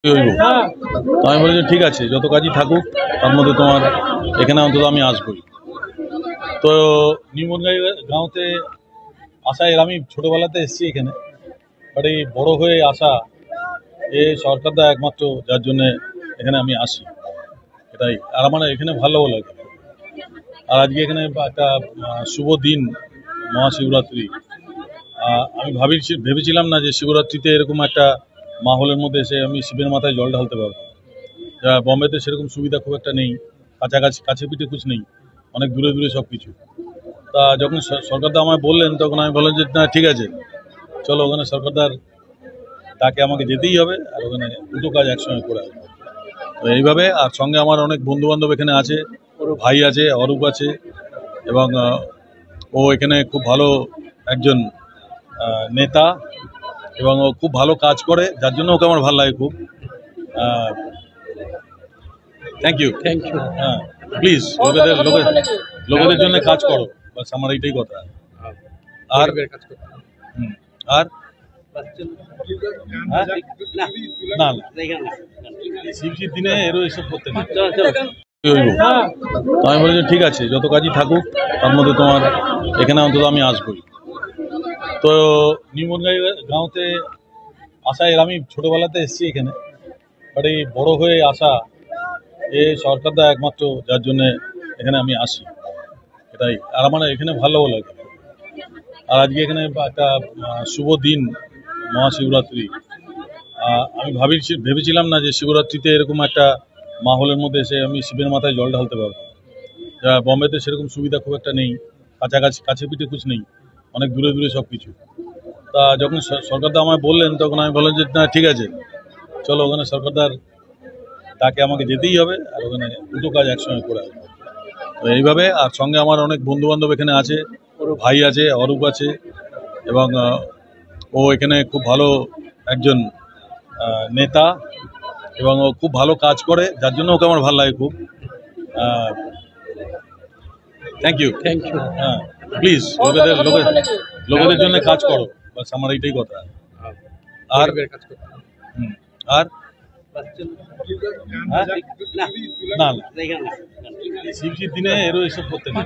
তো আমি বলি যে ঠিক আছে, যত কাজই থাকুক তার মধ্যে তোমার এখানে অন্তত আমি আসবই। তো নিউ গাঁওতে আসা এর আমি ছোটবেলাতে এসেছি এখানে, বাট এই বড় হয়ে আসা এই সরকারদা একমাত্র যার জন্য এখানে আমি আসি, এটাই। আর আমার এখানে ভালো লাগে। আর আজকে এখানে একটা শুভ দিন, মহাশিবরাত্রি। আমি ভেবেছিলাম না যে শিবরাত্রিতে এরকম একটা মাহলের মধ্যে এসে আমি শিবের মাথায় জল ঢালতে পারবো। যা বম্বেতে সেরকম সুবিধা খুব একটা নেই, কাছে পিঠে কুছ নেই, অনেক দূরে দূরে সব কিছু। তা যখন সরকারদা আমায় বললেন তখন আমি বললাম যে না ঠিক আছে, চলো ওখানে সরকারদার তাকে আমাকে যেতেই হবে, আর ওখানে দুটো কাজ একসঙ্গে করে আসবো। তো এইভাবে, আর সঙ্গে আমার অনেক বন্ধু বান্ধব এখানে আছে, ভাই আছে, অরূপ আছে, এবং ও এখানে খুব ভালো একজন নেতা, এবং ও খুব ভালো কাজ করে, যার জন্য ওকে আমার ভালো লাগে খুব। Thank you. হ্যাঁ, প্লিজ লোকেদের জন্য কাজ করো, বাস আমার এইটাই কথা। আর আর না, শিবজির দিনে এরও এসব করতে নেই। তো আমি বলি যে ঠিক আছে, যত কাজই থাকুক তার মধ্যে তোমার এখানে অন্তত আমি আসবই। তো নিউ গাঁওতে আসা এর আমি ছোটবেলাতে এসেছি এখানে, বাট এই বড় হয়ে আসা এই সরকারদা একমাত্র যার জন্য এখানে আমি আসি, এটাই। আর আমার এখানে ভালো লাগে। আর আজকে এখানে একটা শুভ দিন, মহাশিবরাত্রি। আমি ভেবেছিলাম না যে শিবরাত্রিতে এরকম একটা মাহলের মধ্যে এসে আমি শিবের মাথায় জল ঢালতে পারবো। যা বম্বেতে সেরকম সুবিধা খুব একটা নেই, কাছে পিঠে কুছ নেই, অনেক দূরে দূরে সব কিছু। তা যখন সরকারদা আমায় বললেন তখন আমি বললাম যে না ঠিক আছে, চলো ওখানে সরকারদার তাকে আমাকে যেতেই হবে, আর ওখানে দুটো কাজ একসঙ্গে করে আসবো। তো এইভাবে, আর সঙ্গে আমার অনেক বন্ধু বান্ধব এখানে আছে, ভাই আছে, অরূপ আছে, এবং ও এখানে খুব ভালো একজন নেতা, এবং ও খুব ভালো কাজ করে, যার জন্য ওকে আমার ভালো লাগে খুব। Thank you. হ্যাঁ, প্লিজ লোকেদের জন্য কাজ করো, বাস আমার এইটাই কথা। আর আর না, শিবজির দিনে এরও এসব করতে নেই।